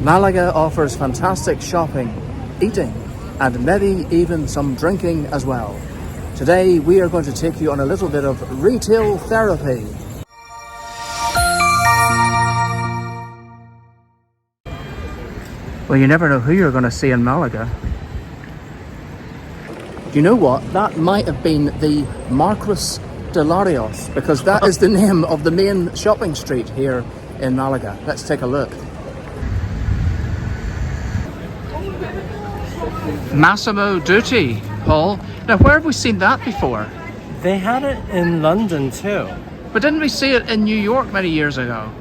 Malaga offers fantastic shopping, eating, and maybe even some drinking as well. Today we are going to take you on a little bit of retail therapy. Well, you never know who you're going to see in Malaga. Do you know what? That might have been the Marquis de Larios, because that is the name of the main shopping street here in Malaga. Let's take a look. Massimo Dutti, Paul. Now, where have we seen that before? They had it in London too. But didn't we see it in New York many years ago?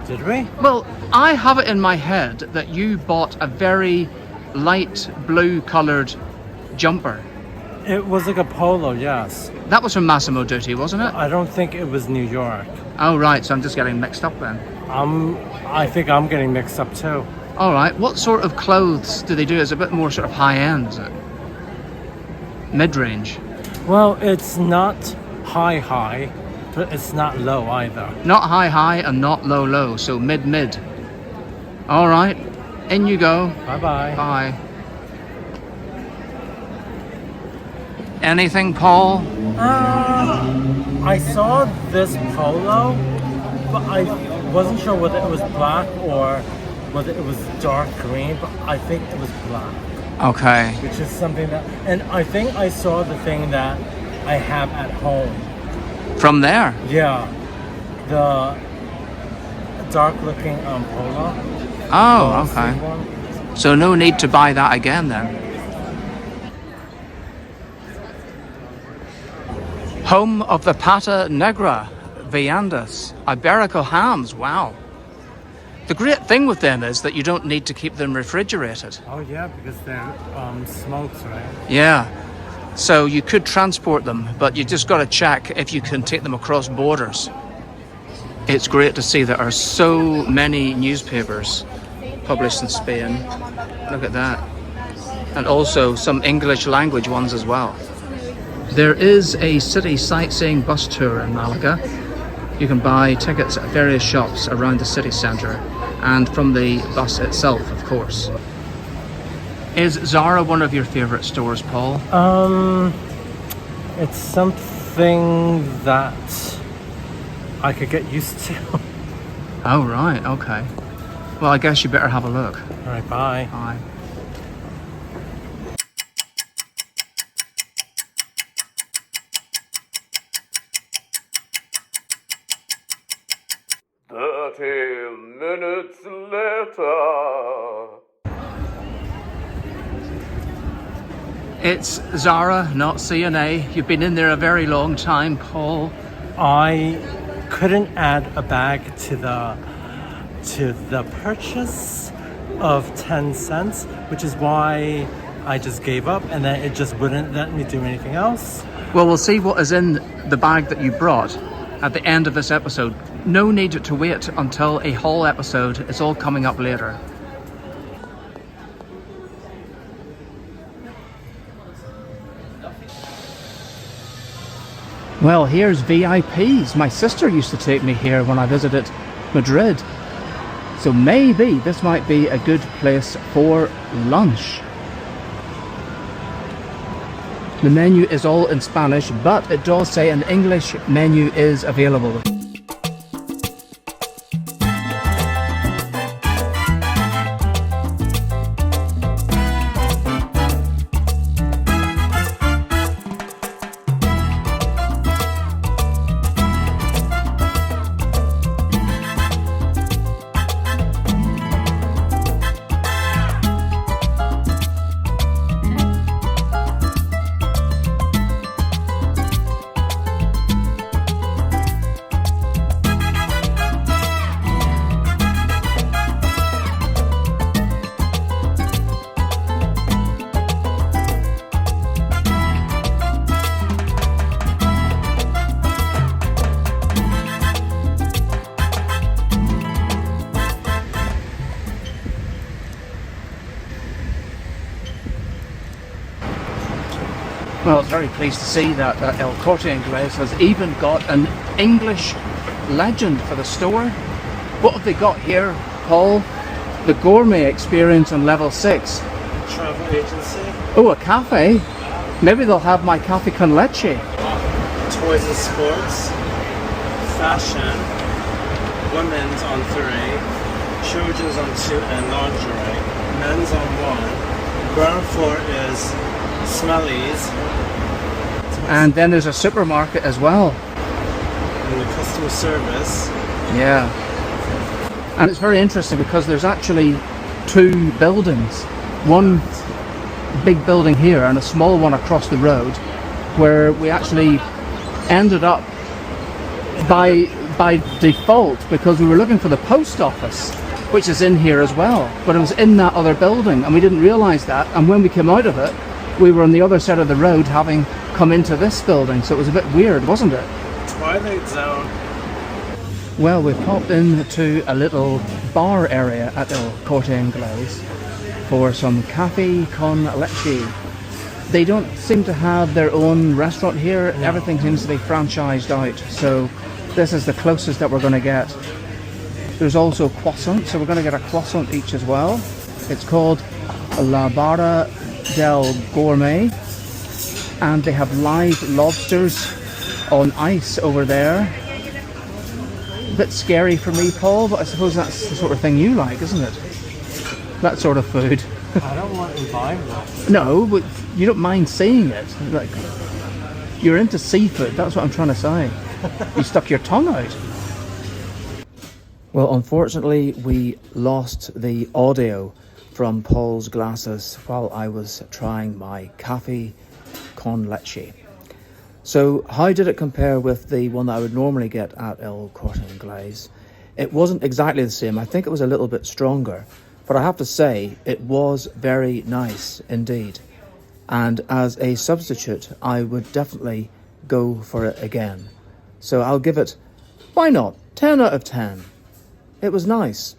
Did we? Well, I have it in my head that you bought a very light blue coloured jumper. It was like a polo, yes. That was from Massimo Dutti, wasn't it? I don't think it was New York. Oh, right, so I'm just getting mixed up then. I think I'm getting mixed up too. All right, what sort of clothes do they do? Is it a bit more sort of high-end, is it? Mid-range? Well, it's not high, but it's not low either. Not high and not low, so mid. All right, in you go. Bye-bye. Bye. Anything, Paul? I saw this polo, but I wasn't sure whether it was black or whether it was dark green, but I think it was black. Okay. Which is something that, and I think I saw the thing that I have at home. From there? Yeah, the dark looking polo. Oh, okay. So no need to buy that again then. Home of the Pata Negra, viandas, Iberico hams, wow. The great thing with them is that you don't need to keep them refrigerated. Oh yeah, because they're smoked, right? Yeah, so you could transport them, but you just got to check if you can take them across borders. It's great to see there are so many newspapers published in Spain. Look at that. And also some English language ones as well. There is a city sightseeing bus tour in Malaga. You can buy tickets at various shops around the city centre and from the bus itself, of course. Is Zara one of your favourite stores, Paul? It's something that I could get used to. Oh, right, okay. Well, I guess you better have a look. All right, bye. Bye. Minutes later. It's Zara, not C&A. You've been in there a very long time, Paul. I couldn't add a bag to the purchase of 10 cents, which is why I just gave up, and then it just wouldn't let me do anything else. Well, we'll see what is in the bag that you brought at the end of this episode. No need to wait until a whole episode. It's all coming up later. Well, here's VIPs. My sister used to take me here when I visited Madrid. So maybe this might be a good place for lunch. The menu is all in Spanish, but it does say an English menu is available. Well, I was very pleased to see that El Corte Ingles has even got an English legend for the store. What have they got here, Paul? The gourmet experience on level 6. Travel agency. Oh, a cafe. Maybe they'll have my cafe con leche. Toys and sports. Fashion. Women's on 3. Children's on 2 and lingerie. Men's on 1. Ground floor is Smellies. And then there's a supermarket as well. And the customer service. Yeah. And it's very interesting because there's actually 2 buildings. One big building here and a small one across the road, where we actually ended up by default because we were looking for the post office, which is in here as well, but it was in that other building and we didn't realize that, and when we came out of it we were on the other side of the road having come into this building, so it was a bit weird, wasn't it? Twilight Zone. Well, we've popped into a little bar area at El Corte Ingles for some cafe con leche. They don't seem to have their own restaurant here. No. Everything seems to be franchised out, so this is the closest that we're going to get. There's also croissant, so we're going to get a croissant each as well. It's called La Barra del Gourmet, and they have live lobsters on ice over there. A bit scary for me, Paul, but I suppose that's the sort of thing you like, isn't it? That sort of food. I don't want to buy that. No, but you don't mind seeing it. Like, you're into seafood, that's what I'm trying to say. You stuck your tongue out. Well, unfortunately, we lost the audio from Paul's glasses while I was trying my cafe con leche. So how did it compare with the one that I would normally get at El Corte Ingles? It wasn't exactly the same. I think it was a little bit stronger, but I have to say it was very nice indeed. And as a substitute, I would definitely go for it again. So I'll give it, why not, 10 out of 10. It was nice.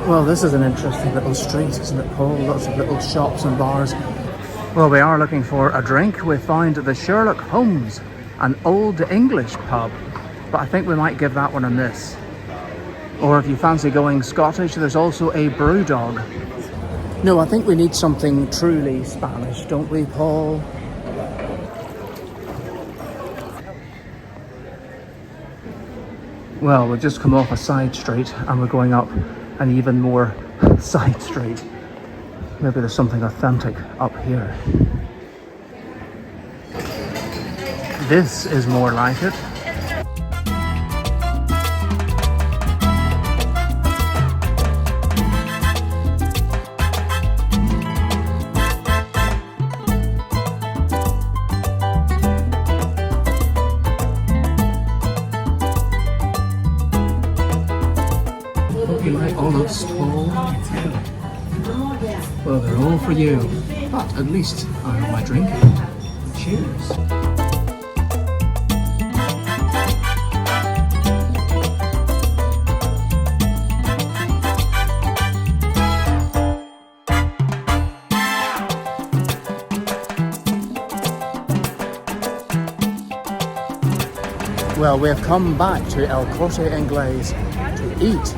Well, this is an interesting little street, isn't it, Paul? Lots of little shops and bars. Well, we are looking for a drink. We found the Sherlock Holmes, an old English pub, but I think we might give that one a miss. Or if you fancy going Scottish, there's also a Brewdog. No, I think we need something truly Spanish, don't we, Paul? Well, we've just come off a side street and we're going up an even more side street. Maybe there's something authentic up here. This is more like it. You like all those tall? Well, they're all for you. But at least I have my drink. Cheers. Well, we have come back to El Corte Ingles to eat.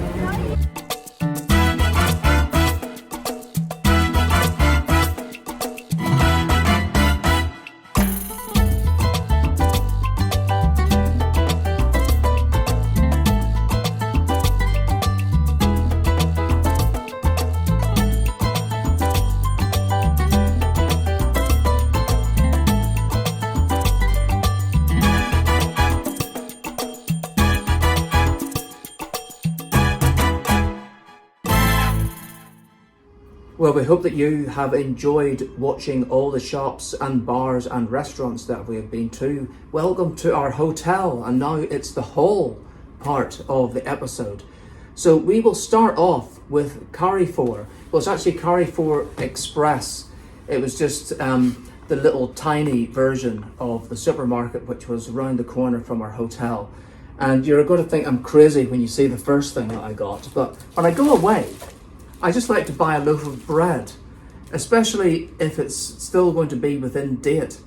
Well, we hope that you have enjoyed watching all the shops and bars and restaurants that we have been to. Welcome to our hotel, and now it's the hall part of the episode. So we will start off with Carrefour. Well, it's actually Carrefour Express. It was just the little tiny version of the supermarket which was around the corner from our hotel. And you're going to think I'm crazy when you see the first thing that I got, but when I go away, I just like to buy a loaf of bread, especially if it's still going to be within date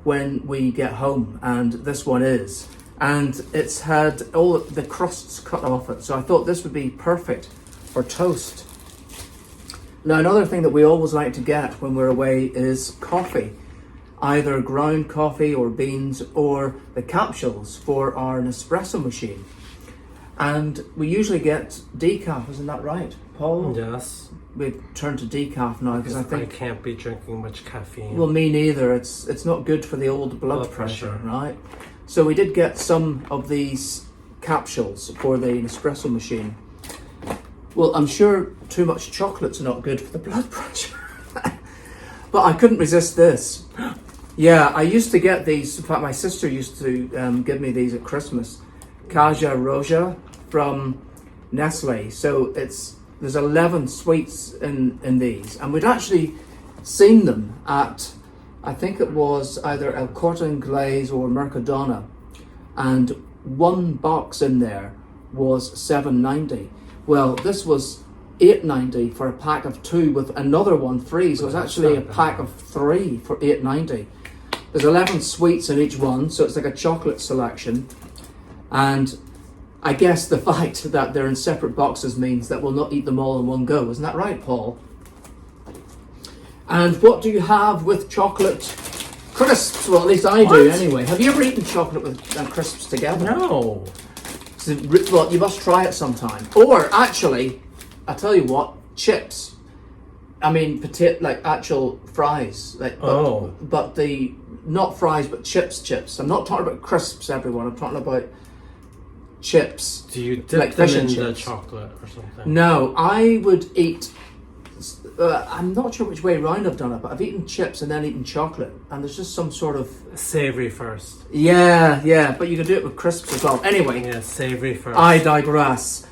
when we get home, and this one is. And it's had all the crusts cut off it, so I thought this would be perfect for toast. Now, another thing that we always like to get when we're away is coffee. Either ground coffee or beans, or the capsules for our Nespresso machine. And we usually get decaf, isn't that right, Paul? Yes. We've turned to decaf now because I think I can't be drinking much caffeine. Well, me neither. It's not good for the old blood pressure, right? So we did get some of these capsules for the Nespresso machine. Well, I'm sure too much chocolate's not good for the blood pressure. But I couldn't resist this. Yeah, I used to get these. In fact, my sister used to give me these at Christmas. Caja Roja from Nestle. So there's 11 sweets in these. And we'd actually seen them at, I think it was either El Corte Ingles or Mercadona. And one box in there was $7.90. Well, this was $8.90 for a pack of 2 with another one free. So it was actually a pack of 3 for $8.90. There's 11 sweets in each one, so it's like a chocolate selection. And I guess the fact that they're in separate boxes means that we'll not eat them all in one go. Isn't that right, Paul? And what do you have with chocolate crisps? Well, at least I do anyway. Have you ever eaten chocolate with crisps together? No. So, well, you must try it sometime. Or actually, I tell you what, chips. I mean, potato, like actual fries. But the not fries, but chips. I'm not talking about crisps, everyone. I'm talking about chips. Do you dip like them fish in and the chips. chocolate or something? No, I would eat. I'm not sure which way around I've done it, but I've eaten chips and then eaten chocolate, and there's just some sort of Savory first. yeah. But you can do it with crisps as well. Anyway, Yeah, savory first. I digress.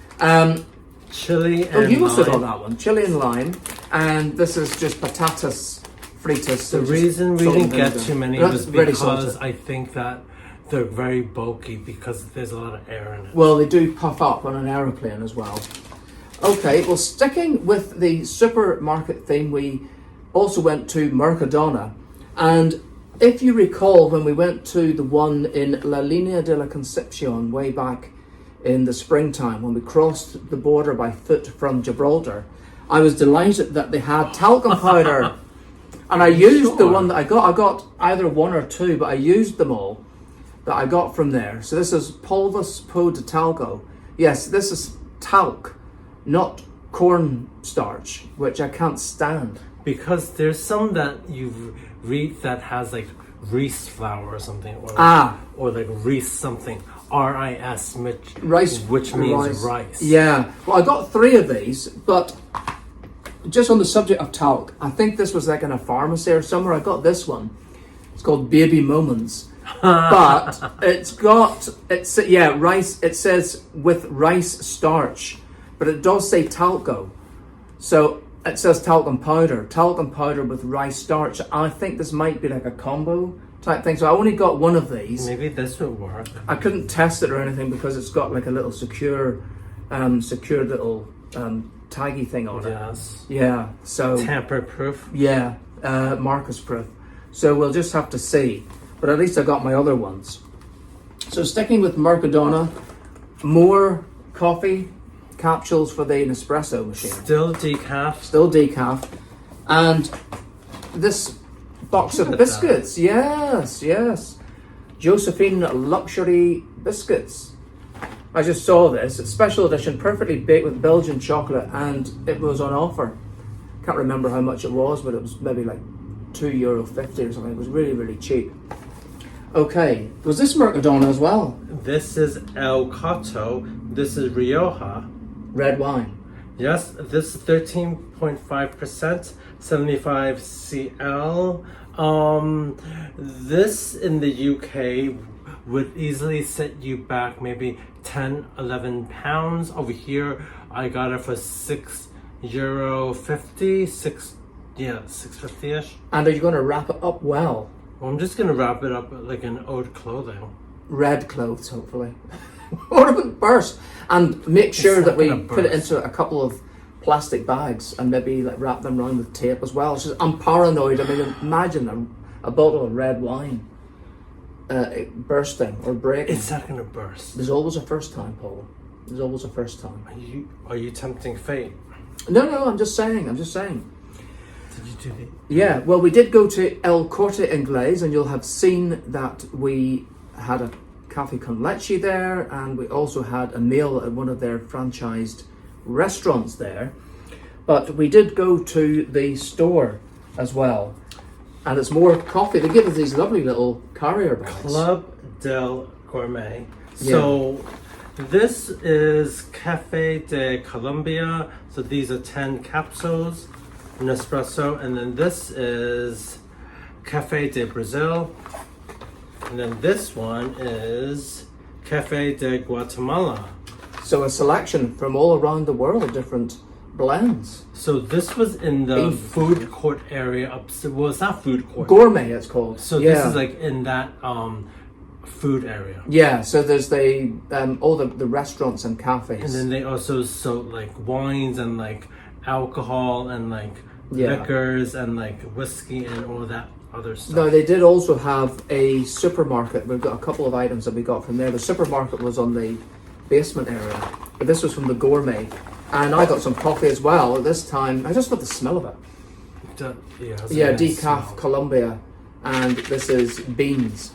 Chili and Oh, you must have got lime. that one. Chili and lime. And this is just patatas fritas. The reason we didn't get too many was really because salted. I think that they're very bulky because there's a lot of air in it. Well, they do puff up on an aeroplane as well. Okay, well, sticking with the supermarket theme, we also went to Mercadona. And if you recall, when we went to the one in La Línea de la Concepción way back in the springtime, when we crossed the border by foot from Gibraltar, I was delighted that they had talcum powder. And I used the one that I got. I got either 1 or 2, but I used them all that I got from there. So this is Polvus Po de Talco. Yes, this is talc, not corn starch, which I can't stand. Because there's some that you read that has like Reese flour or something, or like Reese something, R-I-S, which means rice. Yeah, well, I got 3 of these, but just on the subject of talc, I think this was like in a pharmacy or somewhere. I got this one. It's called Baby Moments. But rice. It says with rice starch, but it does say talco. So it says talcum powder with rice starch. I think this might be like a combo type thing. So I only got 1 of these. Maybe this would work. I couldn't test it or anything because it's got like a little secure little taggy thing on it. Yes. Yeah. So Tamper proof. yeah, Marcus proof. So we'll just have to see. But at least I got my other ones. So sticking with Mercadona, more coffee capsules for the Nespresso machine. Still decaf. Still decaf. And this box of biscuits. Yes. Josephine Luxury Biscuits. I just saw this. It's special edition, perfectly baked with Belgian chocolate, and it was on offer. Can't remember how much it was, but it was maybe like €2.50 or something. It was really, really cheap. Okay, was this Mercadona as well? This is El Coto. This is Rioja. Red wine. Yes, this is 13.5%, 75 CL. This in the UK would easily set you back maybe 10, 11 pounds. Over here, I got it for €6.50, $6.50-ish. And are you going to wrap it up well? Well, I'm just gonna wrap it up like in old clothing. Red clothes, hopefully. What if it burst? And make sure that we put it into a couple of plastic bags and maybe like wrap them around with tape as well. She says, I'm paranoid. I mean, imagine a bottle of red wine bursting or breaking. It's not gonna burst. There's always a first time, Paul. There's always a first time. Are you tempting fate? No, I'm just saying. Did you do it? Yeah, well, we did go to El Corte Ingles, and you'll have seen that we had a cafe con leche there, and we also had a meal at one of their franchised restaurants there. But we did go to the store as well, and it's more coffee. They give us these lovely little carrier bags. Club del Gourmet. So this is Cafe de Colombia. So these are 10 capsules, an espresso, and then this is Cafe de Brazil, and then this one is Cafe de Guatemala. So a selection from all around the world, different blends. So this was in the food court area upstairs. Well, it's not food court. Gourmet, it's called. So this is like in that food area. Yeah, so there's all the restaurants and cafes. And then they also sold like wines and like alcohol and like liquors and like whiskey and all that other stuff. No, they did also have a supermarket. We've got a couple of items that we got from there. The supermarket was on the basement area, but this was from the Gourmet. And I got some coffee as well. At this time, I just love the smell of it. Decaf Colombia, and this is beans.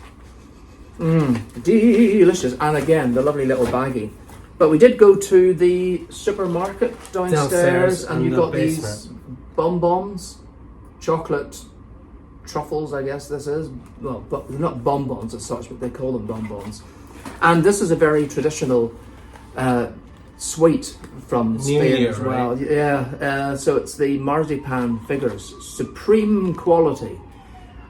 Delicious. And again, the lovely little baggie. But we did go to the supermarket downstairs and you got these bonbons, chocolate truffles, I guess this is. Well, but they're not bonbons as such, but they call them bonbons. And this is a very traditional sweet from Spain as well. Right? Yeah, so it's the marzipan figures, supreme quality.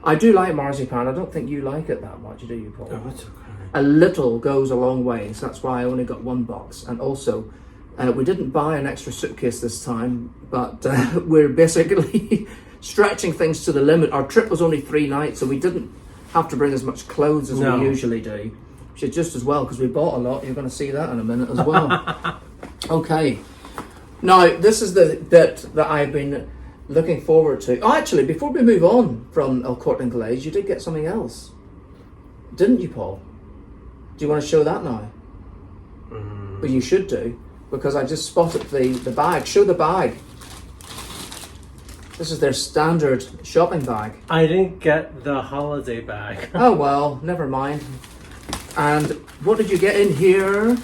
I do like marzipan. I don't think you like it that much, do you, Paul? Oh, it's okay. A little goes a long way, so that's why I only got one box. And also, we didn't buy an extra suitcase this time, but we're basically stretching things to the limit. Our trip was only 3 nights, so we didn't have to bring as much clothes as we usually do. Which is just as well, because we bought a lot. You're going to see that in a minute as well. Okay. Now, this is the bit that I've been looking forward to. Oh, actually, before we move on from El Corte Inglés, you did get something else. Didn't you, Paul? Do you want to show that now? Well, you should do, because I just spotted the bag. Show the bag. This is their standard shopping bag. I didn't get the holiday bag. Oh, well, never mind. And what did you get in here?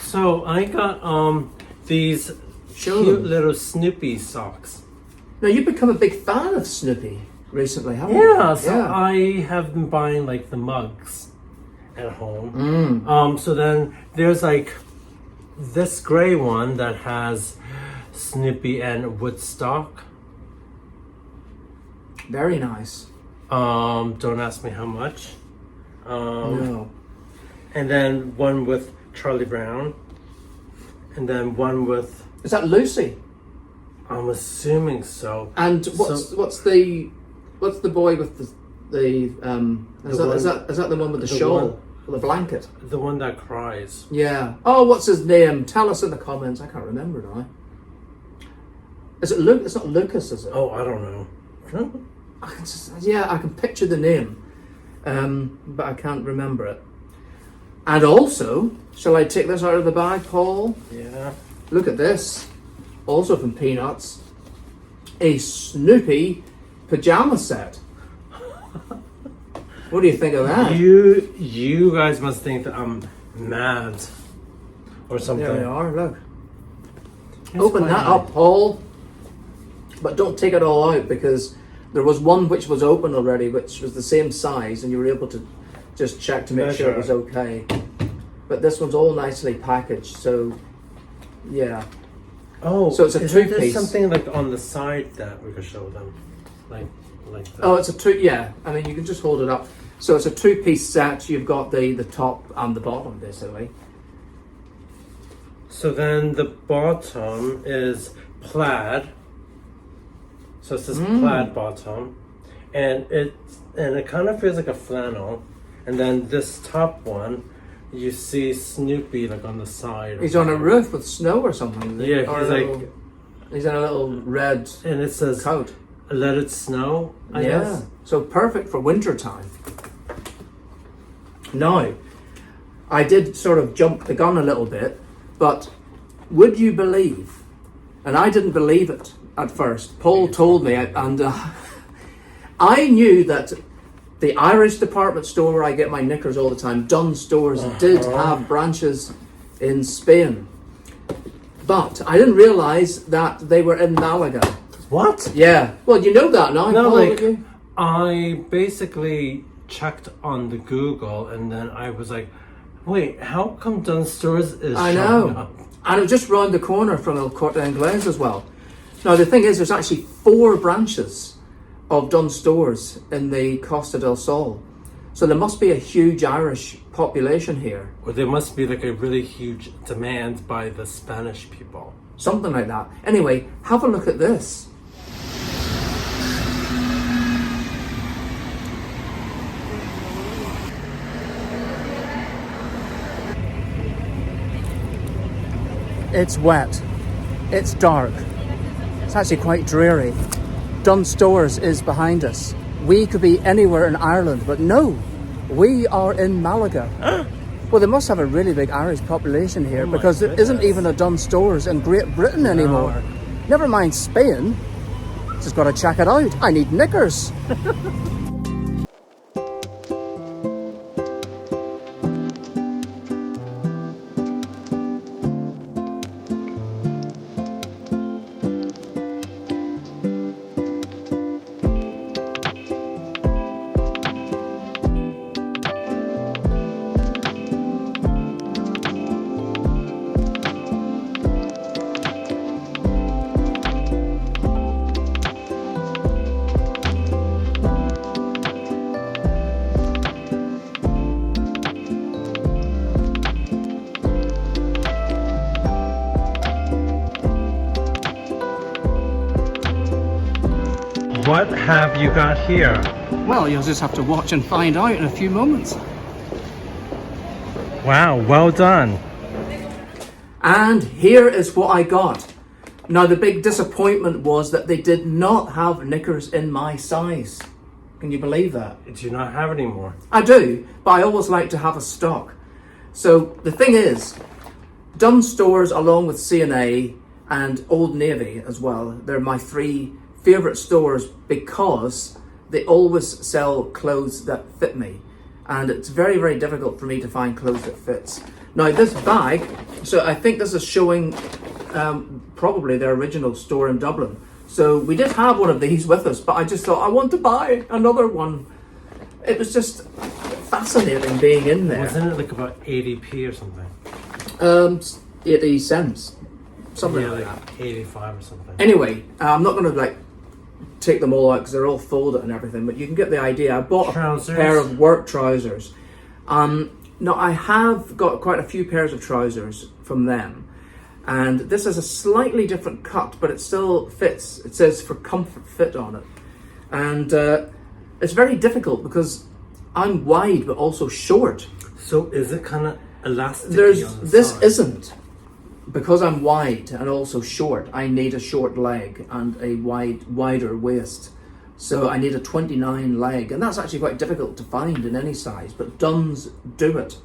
So I got these cute little Snoopy socks. Now, you've become a big fan of Snoopy recently, haven't you? Yeah, so I have been buying like the mugs at home. So then there's like this gray one that has Snoopy and Woodstock. Very nice. Don't ask me how much. No. And then one with Charlie Brown. And then one with... Is that Lucy? I'm assuming so. And what's the boy with the is that the one with the shawl? Or the blanket? The one that cries. Yeah. Oh, what's his name? Tell us in the comments. I can't remember now. Is it Luke? It's not Lucas, is it? Oh, I don't know. I can picture the name, but I can't remember it. And also, shall I take this out of the bag, Paul? Yeah. Look at this. Also from Peanuts. A Snoopy pajama set. What do you think of that? You guys must think that I'm mad or something. There they are, look. Open that up, Paul. But don't take it all out, because there was one which was open already, which was the same size, and you were able to just check to make sure it was okay. But this one's all nicely packaged, so yeah. Oh, so it's a two-piece. There's something like on the side that we could show them, like that. Oh, it's a two. Yeah, I mean you can just hold it up. So it's a 2-piece set. You've got the top and the bottom, basically. So then the bottom is plaid. So it's this plaid bottom, and it kind of feels like a flannel. And then this top one, you see Snoopy like on the side. He's on a roof with snow or something. Yeah, he's like He's in a little red And it says, coat. let it snow, I guess. So perfect for winter time. Now, I did sort of jump the gun a little bit, but would you believe, and I didn't believe it at first, Paul told me, and I knew that the Irish department store where I get my knickers all the time, Dunnes Stores, did have branches in Spain. But I didn't realise that they were in Malaga. What? Yeah. Well, you know that now, No, Paul, like, don't you? I basically checked on the Google and then I was like, wait, how come Dunnes Stores is I showing know. up? And it was just round the corner from El Corte Ingles as well. Now, the thing is, there's actually 4 branches of Dunnes Stores in the Costa del Sol. So there must be a huge Irish population here. Or there must be like a really huge demand by the Spanish people. Something like that. Anyway, have a look at this. It's wet. It's dark. It's actually quite dreary. Dunnes Stores is behind us. We could be anywhere in Ireland, but no, we are in Malaga. Well, they must have a really big Irish population here because there isn't even a Dunnes Stores in Great Britain anymore. Never mind Spain. Just got to check it out. I need knickers. What have you got here? Well, you'll just have to watch and find out in a few moments. Wow, well done. And here is what I got. Now, the big disappointment was that they did not have knickers in my size. Can you believe that? Do you not have any more? I do, but I always like to have a stock. So the thing is, Dunnes Stores along with C&A and Old Navy as well, they're my 3 favourite stores because they always sell clothes that fit me. And it's very, very difficult for me to find clothes that fits. Now this bag, so I think this is showing probably their original store in Dublin. So we did have one of these with us, but I just thought I want to buy another one. It was just fascinating being in there. Wasn't it like about 80p or something? 80 cents. Something Yeah, like like that. 85 or something. Anyway, I'm not going to like take them all out because they're all folded and everything, but you can get the idea. I bought Trousers. a pair of work trousers. Now I have got quite a few pairs of trousers from them, and this is a slightly different cut, but it still fits. It says for comfort fit on it, and it's very difficult because I'm wide but also short. So is it kind of elastic? This isn't. Because I'm wide and also short, I need a short leg and a wider waist. So I need a 29 leg, and that's actually quite difficult to find in any size, but Dunnes do it.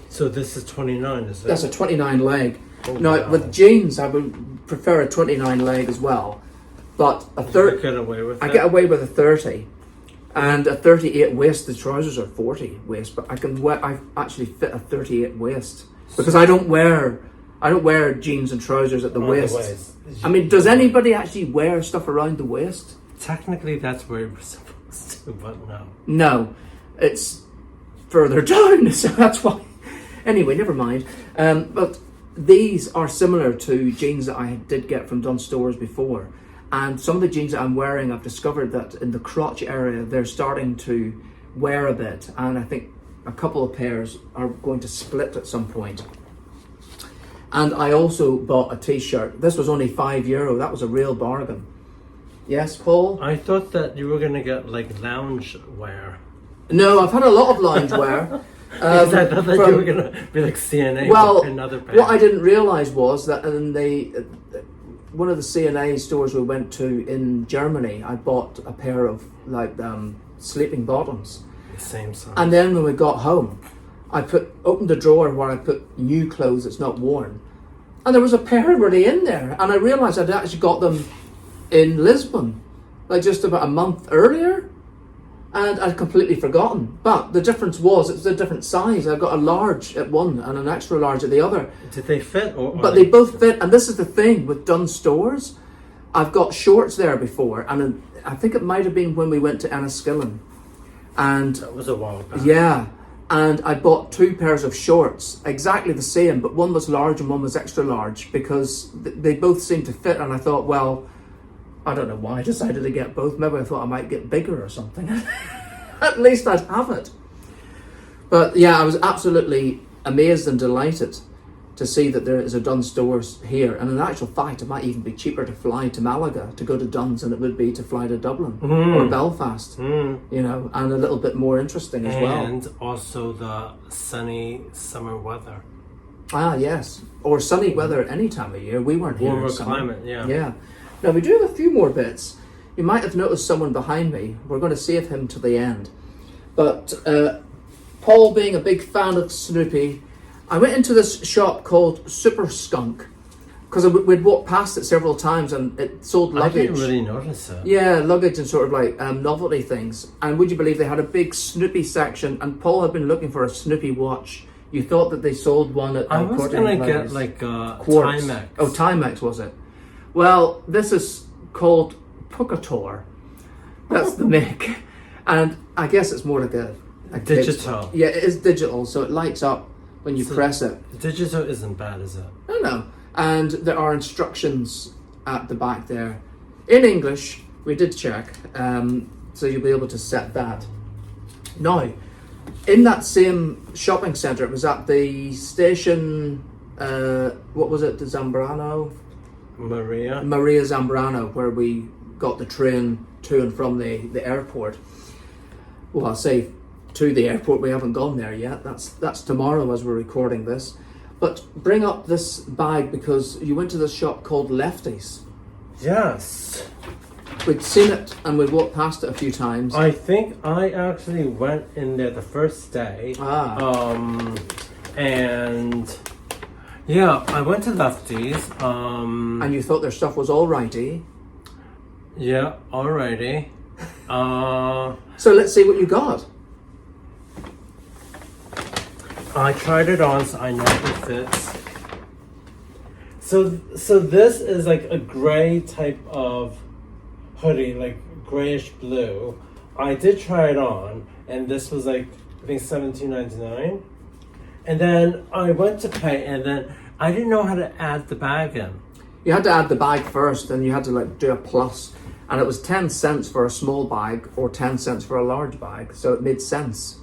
So this is 29, is it? That's a 29 leg. Oh, Now, wow. with jeans, I would prefer a 29 leg as well, but a You 30, get away with I it? get away with a 30, and a 38 waist. The trousers are 40 waist, but I actually fit a 38 waist because I don't wear jeans and trousers at the Around the waist. waist. I mean, does anybody actually wear stuff around the waist? Technically, that's where we're supposed to, but no. No, it's further down, so that's why. Anyway, never mind. But these are similar to jeans that I did get from Dunnes Stores before. And some of the jeans that I'm wearing, I've discovered that in the crotch area, they're starting to wear a bit. And I think a couple of pairs are going to split at some point. And I also bought a t-shirt. This was only €5. That was a real bargain. Yes, Paul? I thought that you were going to get like lounge wear. No, I've had a lot of loungewear. Because I thought that you were going to be like CNA Well, or another pair. what I didn't realise was that in one of the C&A stores we went to in Germany, I bought a pair of like sleeping bottoms. The same size. And then when we got home, I opened the drawer where I put new clothes that's not worn, and there was a pair already in there, and I realised I'd actually got them in Lisbon, like just about a month earlier, and I'd completely forgotten. But the difference was it's a different size. I got a large at one and an extra large at the other. Did they fit? But they both fit, and this is the thing with Dunnes Stores. I've got shorts there before, and I think it might have been when we went to Enniskillen. And that was a while back. Yeah, and I bought 2 pairs of shorts, exactly the same, but one was large and one was extra large, because they both seemed to fit, and I thought, well, I don't know why I decided to get both. Maybe I thought I might get bigger or something. At least I'd have it. But yeah, I was absolutely amazed and delighted to see that there is a Dunnes Stores here. And in actual fact, it might even be cheaper to fly to Malaga to go to Dunnes than it would be to fly to Dublin or Belfast, you know, and a little bit more interesting as well. And also the sunny summer weather. Ah, yes. Or sunny weather any time of year. We weren't here. Warmer climate, yeah. Yeah. Now, we do have a few more bits. You might have noticed someone behind me. We're going to save him to the end. But Paul, being a big fan of Snoopy, I went into this shop called Super Skunk, because we'd walked past it several times, and it sold luggage. I didn't really notice it. Yeah, luggage and sort of like novelty things. And would you believe they had a big Snoopy section, and Paul had been looking for a Snoopy watch. You thought that they sold one at I was Corte going to Ingles. get like Quartz. Timex. Oh, Timex was it? Well, this is called Pucator. That's the make. And I guess it's more like a digital. Yeah, it is digital, so it lights up when you press it. Digital isn't bad, is it? No. And there are instructions at the back there. In English, we did check, so you'll be able to set that. Now, in that same shopping centre, it was at the station, what was it, the Zambrano? Maria Zambrano, where we got the train to and from the airport. Well, I'll say to the airport, we haven't gone there yet. That's tomorrow as we're recording this. But bring up this bag because you went to this shop called Lefties. Yes. We'd seen it and we'd walked past it a few times. I think I actually went in there the first day. And yeah, I went to Lefties. And you thought their stuff was alrighty. Yeah, alrighty. So let's see what you got. I tried it on, so I know it fits. So this is like a gray type of hoodie, like grayish blue. I did try it on, and this was like I think $17.99. And then I went to pay, and then I didn't know how to add the bag in. You had to add the bag first, and you had to like do a plus, and it was 10 cents for a small bag or 10 cents for a large bag, so it made sense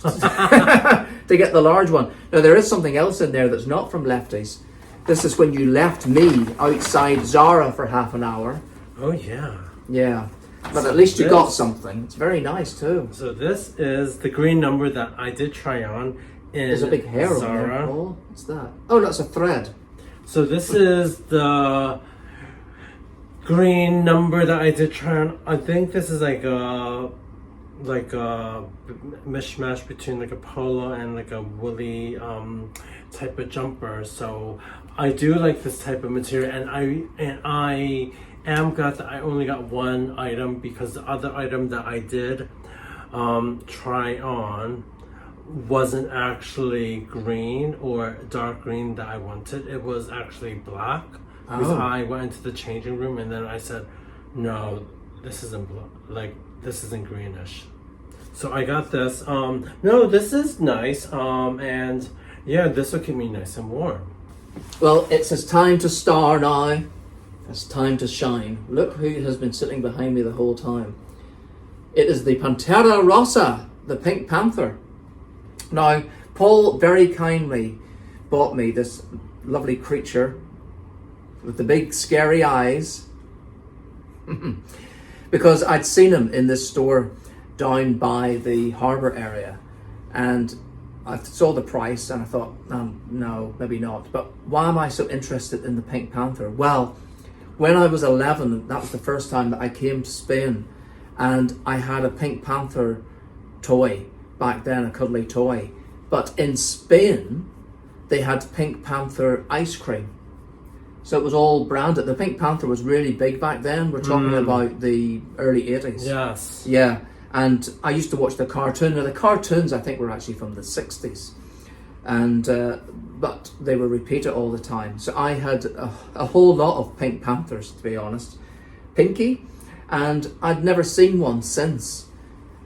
to get the large one. Now there is something else in there that's not from Lefties. This is when you left me outside Zara for half an hour. Oh yeah. Yeah, but at least you got something. It's very nice too. So this is the green number that I did try on in There's a big hair on Zara. there, Paul. What's that? Oh, that's a thread. So this is the green number that I did try on. I think this is like a mishmash between like a polo and like a woolly type of jumper. So I do like this type of material, and I am glad that I only got one item, because the other item that I did try on wasn't actually green or dark green that I wanted. It was actually black. Because I went into the changing room and then I said, no, this isn't this isn't greenish. So I got this. No, this is nice. And yeah, this will keep me nice and warm. Well, it's his time to star now. It's time to shine. Look who has been sitting behind me the whole time. It is the Pantera Rosa, the Pink Panther. Now, Paul very kindly bought me this lovely creature with the big scary eyes because I'd seen him in this store down by the harbour area, and I saw the price and I thought, no, maybe not. But why am I so interested in the Pink Panther? Well, when I was 11, that was the first time that I came to Spain, and I had a Pink Panther toy back then, a cuddly toy. But in Spain, they had Pink Panther ice cream. So it was all branded. The Pink Panther was really big back then. We're talking about the early 80s. Yes. Yeah. And I used to watch the cartoon. Now the cartoons, I think, were actually from the 60s. And but they were repeated all the time. So I had a whole lot of Pink Panthers, to be honest. Pinky. And I'd never seen one since.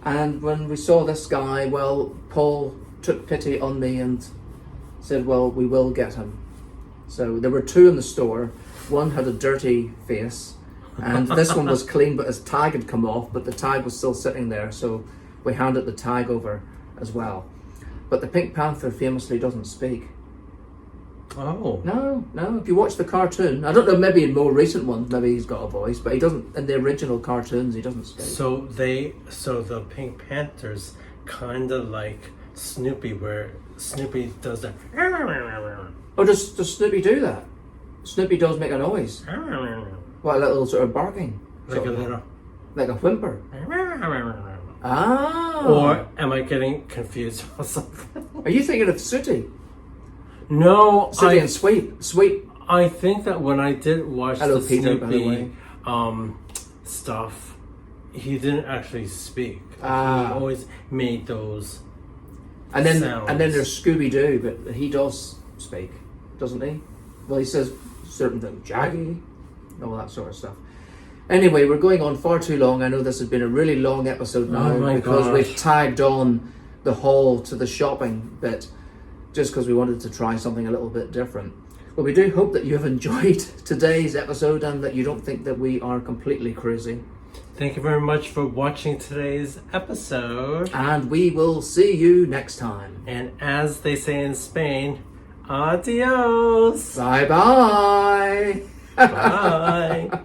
And when we saw this guy, well, Paul took pity on me and said, well, we will get him. So there were two in the store. One had a dirty face, and this one was clean, but his tag had come off, but the tag was still sitting there, so we handed the tag over as well. But the Pink Panther famously doesn't speak. Oh. No. If you watch the cartoon, I don't know, maybe in more recent ones, maybe he's got a voice, but he doesn't, in the original cartoons, he doesn't speak. So the Pink Panthers kind of like Snoopy, where Snoopy does that. Oh, does Snoopy do that? Snoopy does make a noise. What, a little sort of barking? Like a little. Like a whimper. Ah. Or am I getting confused or something? Are you thinking of Sooty? No, Sooty and Sweet. I think that when I did watch Hello, the Peter, by the Snoopy way. Stuff, he didn't actually speak. Ah. He always made those And then sounds. there's Scooby Doo, but he does speak, doesn't he? Well, he says certain things, Jaggy, all that sort of stuff. Anyway, we're going on far too long. I know this has been a really long episode now because we've tagged on the haul to the shopping bit just because we wanted to try something a little bit different. Well, we do hope that you have enjoyed today's episode and that you don't think that we are completely crazy. Thank you very much for watching today's episode. And we will see you next time. And as they say in Spain, adios. Bye-bye. Bye.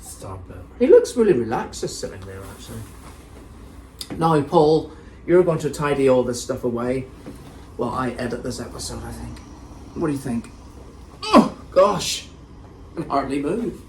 Stop it. He looks really relaxed just sitting there, actually. Now, Paul, you're going to tidy all this stuff away while I edit this episode, I think. What do you think? Oh, gosh. I can hardly move.